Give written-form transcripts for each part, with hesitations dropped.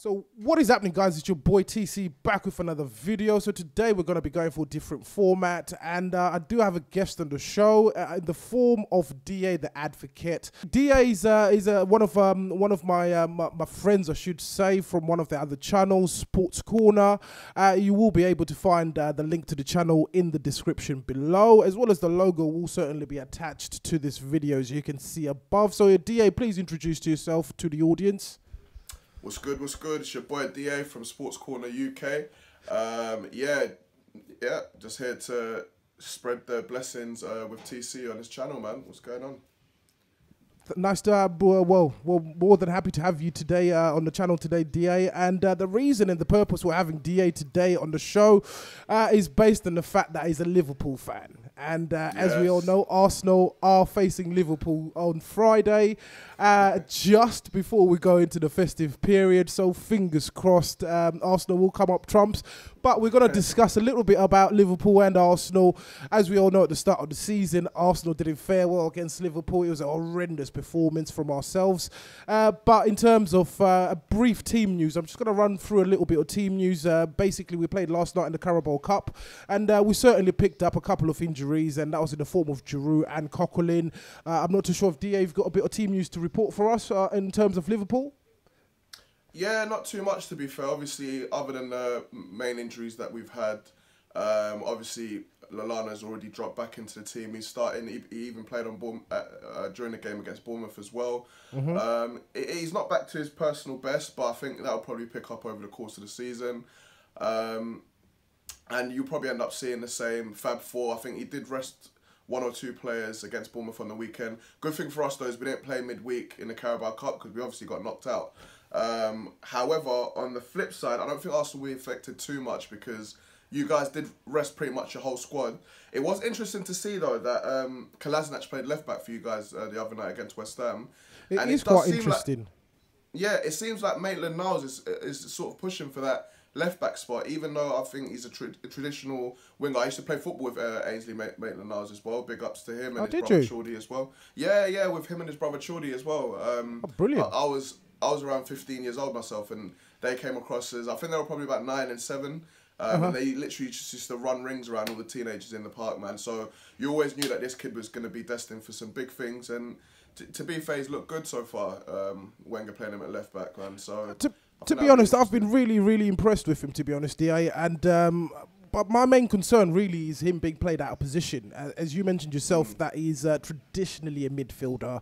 So what is happening, guys? It's your boy TC back with another video. So today we're going to be going for a different format, and I do have a guest on the show in the form of DA the Advocate. DA is one of my friends, I should say, from one of the other channels, Sports Corner. You will be able to find the link to the channel in the description below, as well as the logo will certainly be attached to this video, as you can see above. So DA, please introduce yourself to the audience. What's good, what's good? It's your boy DA from Sports Corner UK. Yeah, just here to spread the blessings with TC on his channel, man. What's going on? Nice to have, well, more than happy to have you today on the channel today, DA. And the reason and the purpose we're having DA today on the show is based on the fact that he's a Liverpool fan. And yes, as we all know, Arsenal are facing Liverpool on Friday, just before we go into the festive period. So fingers crossed, Arsenal will come up trumps. But we're going to discuss a little bit about Liverpool and Arsenal. As we all know, at the start of the season, Arsenal didn't fare well against Liverpool. It was a horrendous performance from ourselves. But in terms of a brief team news, I'm just going to run through a little bit of team news. Basically, we played last night in the Carabao Cup, and we certainly picked up a couple of injuries, and that was in the form of Giroud and Coquelin. I'm not too sure if DA have got a bit of team news to report for us in terms of Liverpool. Yeah, not too much, to be fair. Obviously, other than the main injuries that we've had, obviously Lallana's already dropped back into the team. He's starting. He even played on during the game against Bournemouth as well. He's not back to his personal best, but I think that'll probably pick up over the course of the season. And you'll probably end up seeing the same Fab Four. I think he did rest one or two players against Bournemouth on the weekend. Good thing for us though is we didn't play midweek in the Carabao Cup because we obviously got knocked out. However, on the flip side, I don't think Arsenal will be affected too much because you guys did rest pretty much your whole squad. It was interesting to see though that Kolasinac played left back for you guys the other night against West Ham. It is quite interesting. Yeah, it seems like Maitland-Niles is sort of pushing for that left back spot, even though I think he's a traditional winger. I used to play football with Ainsley Maitland-Niles as well. Big ups to him and his brother Chordy as well. Yeah, with him and his brother Chordy as well. Brilliant. I was around 15 years old myself, and they came across as, I think they were probably about 9 and 7. And they literally just used to run rings around all the teenagers in the park, man. So you always knew that this kid was going to be destined for some big things. And to be fair, he's looked good so far. Wenger playing him at left back, man. So to be honest, I've been really impressed with him, to be honest, DA. And but my main concern really is him being played out of position. As you mentioned yourself, that he's traditionally a midfielder.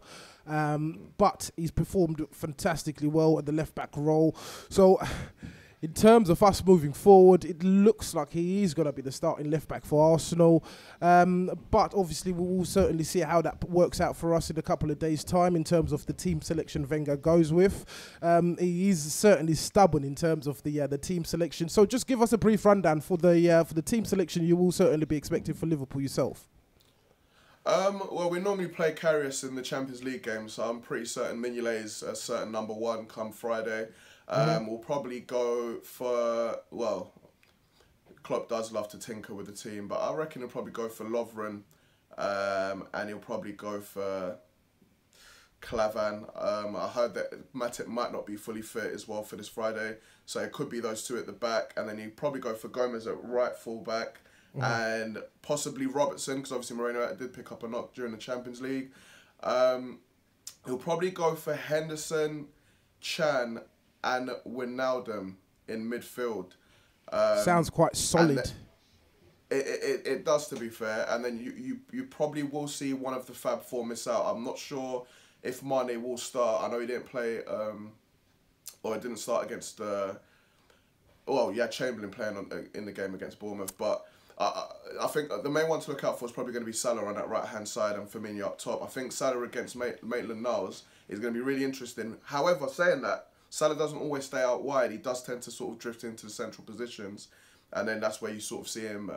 But he's performed fantastically well at the left-back role. So in terms of us moving forward, it looks like he is going to be the starting left-back for Arsenal. But obviously, we will certainly see how that works out for us in a couple of days' time in terms of the team selection Wenger goes with. He is certainly stubborn in terms of the team selection. So just give us a brief rundown for the team selection you will certainly be expecting for Liverpool yourself. Well, we normally play Karius in the Champions League games, so I'm pretty certain Mignolet is a certain number 1 come Friday. We'll probably go for, well, Klopp does love to tinker with the team, but I reckon he'll probably go for Lovren, and he'll probably go for Klavan. I heard that Matip might not be fully fit as well for this Friday, so it could be those two at the back, and then he'll probably go for Gomez at right full back. And possibly Robertson, because obviously Moreno did pick up a knock during the Champions League. He'll probably go for Henderson, Chan, and Wijnaldum in midfield. Sounds quite solid. It does, to be fair. And then you probably will see one of the Fab Four miss out. I'm not sure if Mane will start. I know he didn't play, or he didn't start against. Well, yeah, Chamberlain playing in the game against Bournemouth, but I think the main one to look out for is probably going to be Salah on that right-hand side and Firmino up top. I think Salah against Maitland-Niles is going to be really interesting. However, saying that, Salah doesn't always stay out wide. He does tend to sort of drift into the central positions, and then that's where you sort of see him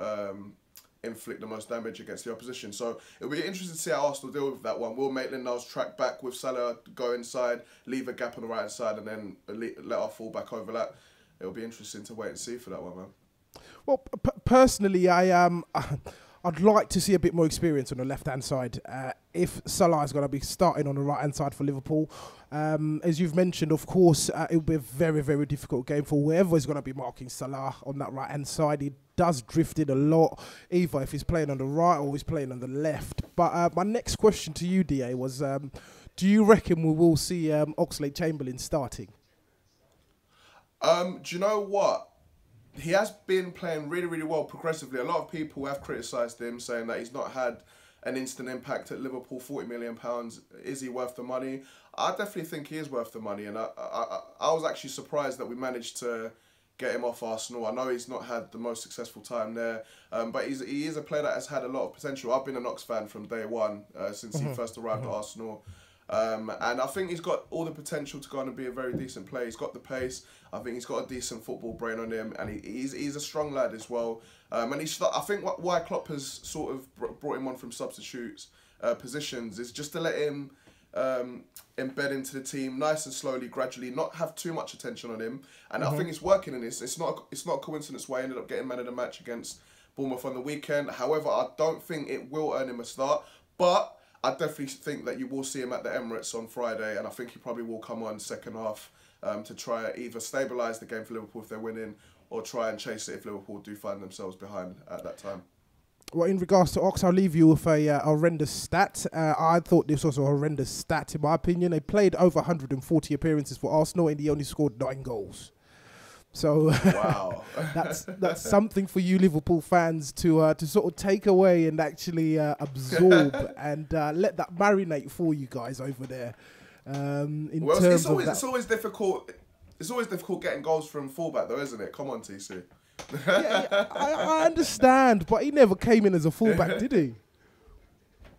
inflict the most damage against the opposition. So it'll be interesting to see how Arsenal deal with that one. Will Maitland-Niles track back with Salah, go inside, leave a gap on the right side, and then let our full-back overlap? It'll be interesting to wait and see for that one, man. Well, personally, I'd like to see a bit more experience on the left-hand side. If Salah is going to be starting on the right-hand side for Liverpool, as you've mentioned, of course, it will be a very, very difficult game for whoever is going to be marking Salah on that right-hand side. He does drift in a lot, either if he's playing on the right or he's playing on the left. But my next question to you, DA, was do you reckon we will see Oxlade-Chamberlain starting? Do you know what? He has been playing really, really well progressively. A lot of people have criticised him, saying that he's not had an instant impact at Liverpool. £40 million. Is he worth the money? I definitely think he is worth the money. And I was actually surprised that we managed to get him off Arsenal. I know he's not had the most successful time there, but he is a player that has had a lot of potential. I've been an Ox fan from day one, since he first arrived at Arsenal. And I think he's got all the potential to go on and be a very decent player. He's got the pace. I think he's got a decent football brain on him, and he's a strong lad as well. And I think why Klopp has sort of brought him on from substitutes positions is just to let him embed into the team nice and slowly, gradually, not have too much attention on him. And I think it's working in this. It's not a coincidence why he ended up getting man of the match against Bournemouth on the weekend. However, I don't think it will earn him a start, but I definitely think that you will see him at the Emirates on Friday, and I think he probably will come on second half to try either stabilise the game for Liverpool if they're winning, or try and chase it if Liverpool do find themselves behind at that time. Well, in regards to Ox, I'll leave you with a horrendous stat. I thought this was a horrendous stat, in my opinion. They played over 140 appearances for Arsenal, and he only scored 9 goals. So wow, that's something for you Liverpool fans to sort of take away and actually absorb and let that marinate for you guys over there. It's always difficult. It's always difficult getting goals from fullback, though, isn't it? Come on, TC. I understand, but he never came in as a fullback, did he?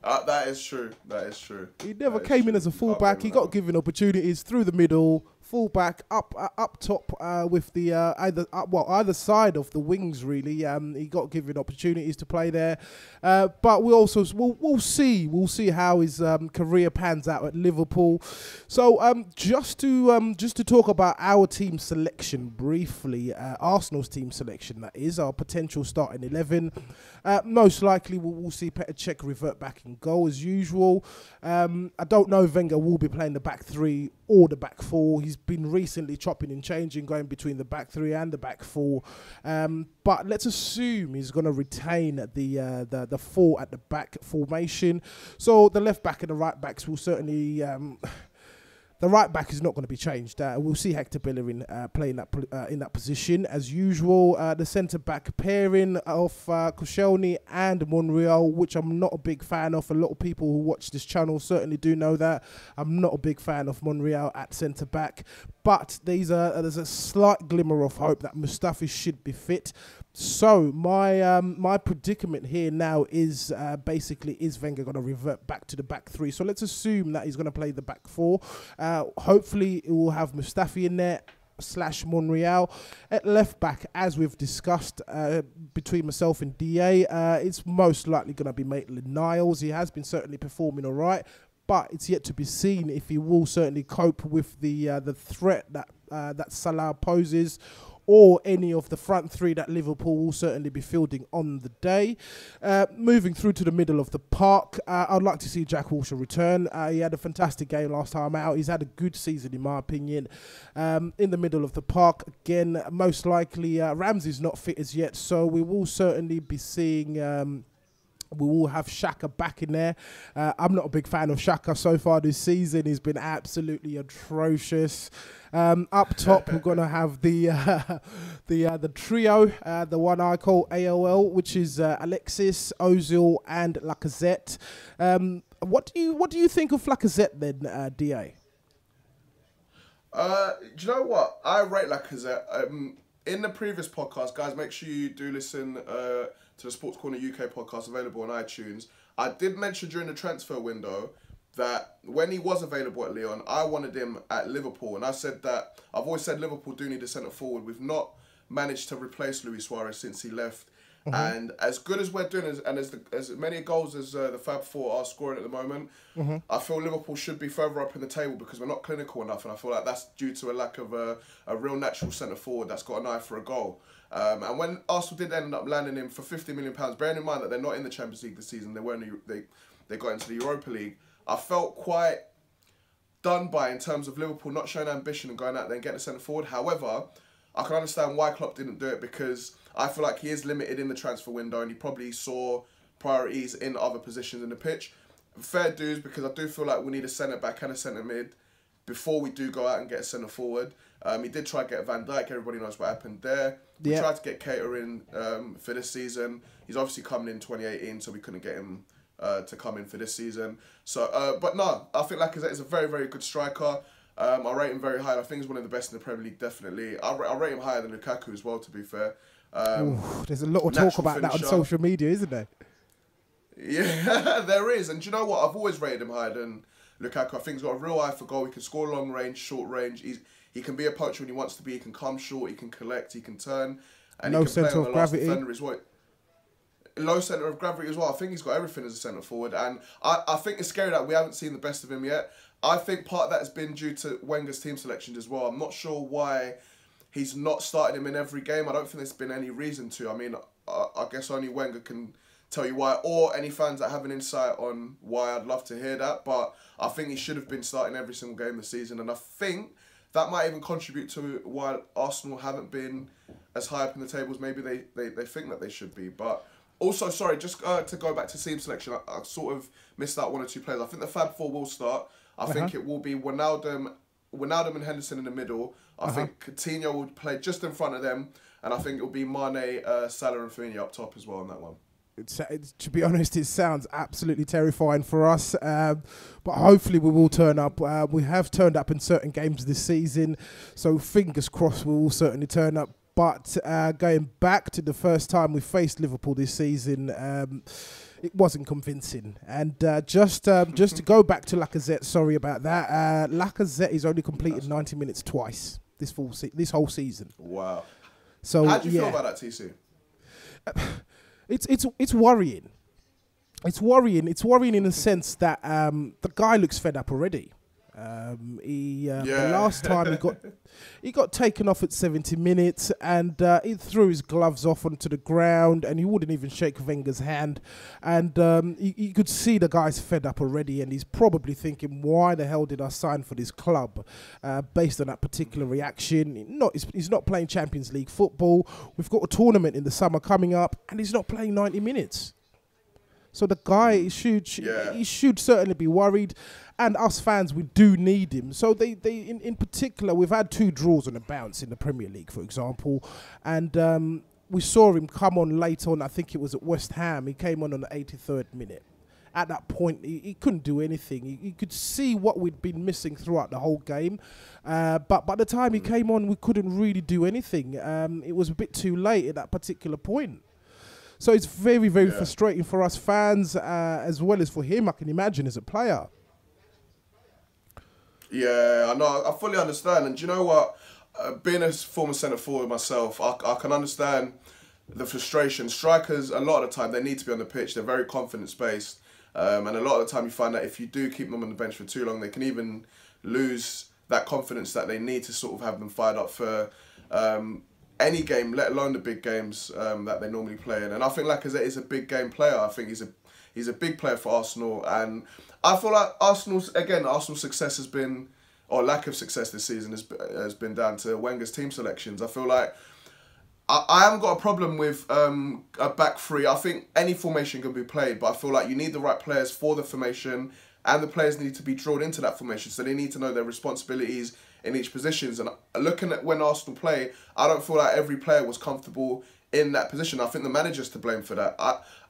That is true. He never came in as a fullback. He got given opportunities through the middle, fullback, up top with the either side of the wings. Really, he got given opportunities to play there. But we'll see how his career pans out at Liverpool. So just to talk about our team selection briefly, Arsenal's team selection, that is our potential starting 11. Most likely we'll see Petr Cech revert back in goal as usual. I don't know if Wenger will be playing the back 3 or the back 4. He's been recently chopping and changing, going between the back 3 and the back 4. But let's assume he's going to retain the 4 at the back formation. So the left back and the right backs will certainly... the right back is not going to be changed. We'll see Hector Bellerin playing in that position as usual. The centre back pairing of Koscielny and Monreal, which I'm not a big fan of. A lot of people who watch this channel certainly do know that I'm not a big fan of Monreal at centre back. But there's a slight glimmer of hope that Mustafi should be fit. So my predicament here now is basically, is Wenger going to revert back to the back 3? So let's assume that he's going to play the back 4. Hopefully it will have Mustafi in there / Monreal. At left back, as we've discussed between myself and DA, it's most likely going to be Maitland-Niles. He has been certainly performing all right, but it's yet to be seen if he will certainly cope with the threat that Salah poses, or any of the front 3 that Liverpool will certainly be fielding on the day. Moving through to the middle of the park, I'd like to see Jack Wilshere return. He had a fantastic game last time out. He's had a good season, in my opinion. In the middle of the park, again, most likely Ramsey's not fit as yet, so we will certainly be seeing... we will have Xhaka back in there. I'm not a big fan of Xhaka so far this season. He's been absolutely atrocious. Up top, we're going to have the trio, the one I call AOL, which is Alexis, Ozil, and Lacazette. What do you think of Lacazette then, DA? Do you know what? I rate Lacazette. In the previous podcast, guys, make sure you do listen to the Sports Corner UK podcast, available on iTunes. I did mention during the transfer window that when he was available at Lyon, I wanted him at Liverpool. And I said that I've always said Liverpool do need a centre forward. We've not managed to replace Luis Suarez since he left. And as good as we're doing, and as many goals as the Fab Four are scoring at the moment, I feel Liverpool should be further up in the table because we're not clinical enough, and I feel like that's due to a lack of a real natural centre forward that's got an eye for a goal. And when Arsenal did end up landing him for £50 million, bearing in mind that they're not in the Champions League this season, they got into the Europa League, I felt quite done by in terms of Liverpool not showing ambition and going out there and getting a centre forward. However, I can understand why Klopp didn't do it because I feel like he is limited in the transfer window and he probably saw priorities in other positions in the pitch. Fair dues, because I do feel like we need a centre back and a centre mid before we do go out and get a centre forward. He did try to get Van Dijk. Everybody knows what happened there. We tried to get Cater in for this season. He's obviously coming in 2018, so we couldn't get him to come in for this season. So, but no, I think Lacazette is a very, very good striker. I rate him very high. I think he's one of the best in the Premier League, definitely. I rate him higher than Lukaku as well, to be fair. There's a lot of talk about that on social media, isn't there? Yeah, there is. And do you know what? I've always rated him higher than Lukaku. I think he's got a real eye for goal. He can score long range, short range. He can be a poacher when he wants to be. He can come short. He can collect. He can turn. And no he can centre play on of the last gravity. defender as well. Low centre of gravity as well. I think he's got everything as a centre forward. And I think it's scary that we haven't seen the best of him yet. I think part of that has been due to Wenger's team selections as well. I'm not sure why he's not starting him in every game. I don't think there's been any reason to. I mean, I guess only Wenger can tell you why, or any fans that have an insight on why. I'd love to hear that. But I think he should have been starting every single game this season. And I think that might even contribute to why Arsenal haven't been as high up in the tables. Maybe they think that they should be. But also, sorry, just to go back to team selection, I sort of missed out one or two players. I think the Fab Four will start. I think it will be Wijnaldum and Henderson in the middle. I think Coutinho will play just in front of them. And I think it will be Mane, Salah and Firmino up top as well on that one. To be honest, it sounds absolutely terrifying for us. But hopefully we will turn up. We have turned up in certain games this season. So fingers crossed we will certainly turn up. But going back to the first time we faced Liverpool this season, it wasn't convincing. And just to go back to Lacazette, sorry about that. Lacazette has only completed 90 minutes twice this whole season. Wow. So how do you feel about that, TC? It's worrying. It's worrying. It's worrying in the sense that the guy looks fed up already. The last time he got taken off at 70 minutes and he threw his gloves off onto the ground and he wouldn't even shake Wenger's hand, and you could see the guy's fed up already, and he's probably thinking, why the hell did I sign for this club based on that particular reaction. He's not playing Champions League football. We've got a tournament in the summer coming up and he's not playing 90 minutes. So the guy he should certainly be worried, and us fans, we do need him. So they in particular, we've had 2 draws on a bounce in the Premier League, for example, and we saw him come on late on. I think it was at West Ham. He came on the 83rd minute. At that point, he couldn't do anything. You could see what we'd been missing throughout the whole game. But by the time he came on, we couldn't really do anything. It was a bit too late at that particular point. So it's very, very frustrating for us fans, as well as for him, I can imagine, as a player. Yeah, I know. I fully understand. And do you know what? Being a former centre forward myself, I can understand the frustration. Strikers, a lot of the time, they need to be on the pitch. They're very confidence-based. And a lot of the time, you find that if you do keep them on the bench for too long, they can even lose that confidence that they need to sort of have them fired up for any game, let alone the big games that they normally play in. And I think Lacazette is a big game player. I think he's a big player for Arsenal, and I feel like Arsenal's success has been, or lack of success this season has been down to Wenger's team selections. I feel like I haven't got a problem with a back three. I think any formation can be played, but I feel like you need the right players for the formation, and the players need to be drilled into that formation, so they need to know their responsibilities in each positions. And looking at when Arsenal play, I don't feel like every player was comfortable in that position. I think the manager's to blame for that.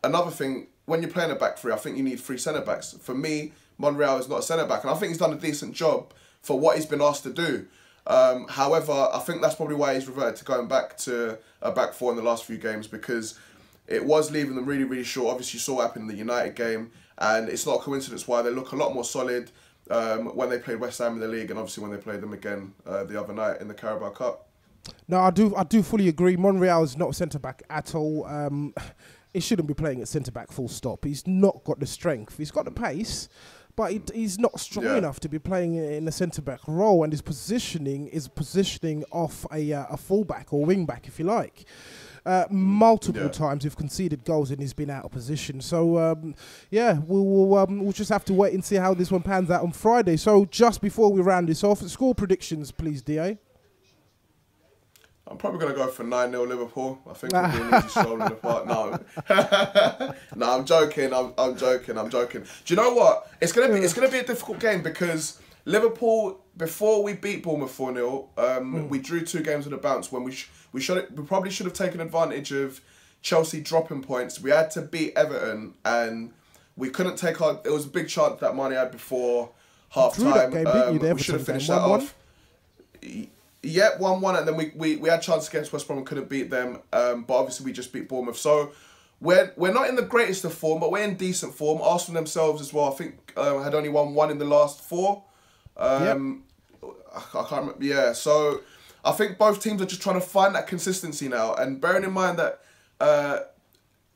Another thing, when you're playing a back three, I think you need 3 centre-backs. For me, Monreal is not a centre-back, and I think he's done a decent job for what he's been asked to do. However, I think that's probably why he's reverted to going back to a back 4 in the last few games, because it was leaving them really, really short. Obviously, you saw what happened in the United game, and it's not a coincidence why they look a lot more solid when they played West Ham in the league, and obviously when they played them again the other night in the Carabao Cup. No, I do fully agree. Monreal is not a centre back at all. He shouldn't be playing at centre back. Full stop. He's not got the strength. He's got the pace, but he's not strong enough to be playing in a centre back role. And his positioning is positioning off a fullback or wing back, if you like. Multiple times we've conceded goals and he's been out of position. So we'll just have to wait and see how this one pans out on Friday. So just before we round this off, score predictions, please, DA. I'm probably going to go for 9-0 Liverpool. I think it'll be an easy stroll in the park. No. No, I'm joking. I'm joking. Do you know what? It's going to be a difficult game because Liverpool, before we beat Bournemouth 4-0, we drew 2 games with a bounce when we probably should have taken advantage of Chelsea dropping points. We had to beat Everton and we couldn't take our... It was a big chance that Mane had before half-time. We should have finished that off. Yeah, 1-1, and then we had chance against West Brom and couldn't beat them. But obviously we just beat Bournemouth. So we're not in the greatest of form, but we're in decent form. Arsenal themselves as well, I think, had only won 1 in the last 4. I can't remember. Yeah, so I think both teams are just trying to find that consistency now. And bearing in mind that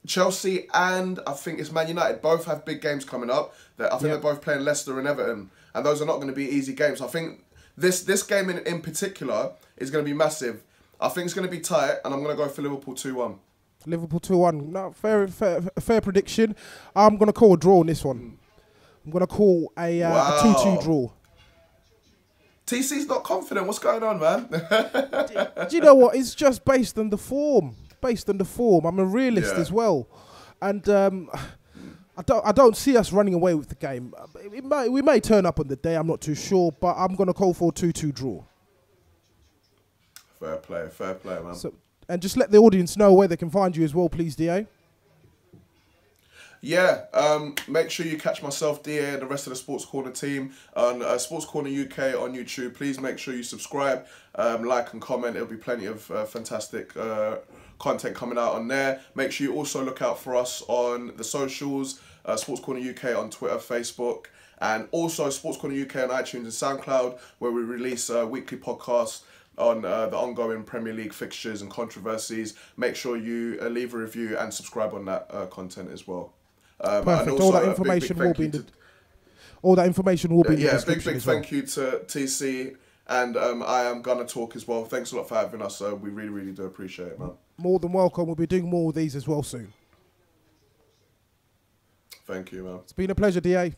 Chelsea and I think it's Man United both have big games coming up. I think they're both playing Leicester and Everton, and those are not going to be easy games. I think this game in particular is going to be massive. I think it's going to be tight, and I'm going to go for Liverpool 2-1. Liverpool 2-1. No, fair prediction. I'm going to call a draw on this one. I'm going to call a 2-2 draw. TC's not confident. What's going on, man? Do you know what? It's just based on the form. I'm a realist as well. And I don't see us running away with the game. We may turn up on the day. I'm not too sure. But I'm going to call for a 2-2 draw. Fair play, man. So, and just let the audience know where they can find you as well, please, DA. Yeah, make sure you catch myself, DA, and the rest of the Sports Corner team on Sports Corner UK on YouTube. Please make sure you subscribe, like and comment. There'll be plenty of fantastic content coming out on there. Make sure you also look out for us on the socials, Sports Corner UK on Twitter, Facebook, and also Sports Corner UK on iTunes and SoundCloud, where we release weekly podcasts on the ongoing Premier League fixtures and controversies. Make sure you leave a review and subscribe on that content as well. Perfect. All that information will be in the... All that information will be in the description. Big thank you to TC, and I am gonna talk as well. Thanks a lot for having us. We really do appreciate it, man. More than welcome. We'll be doing more of these as well soon. Thank you, man. It's been a pleasure, DA.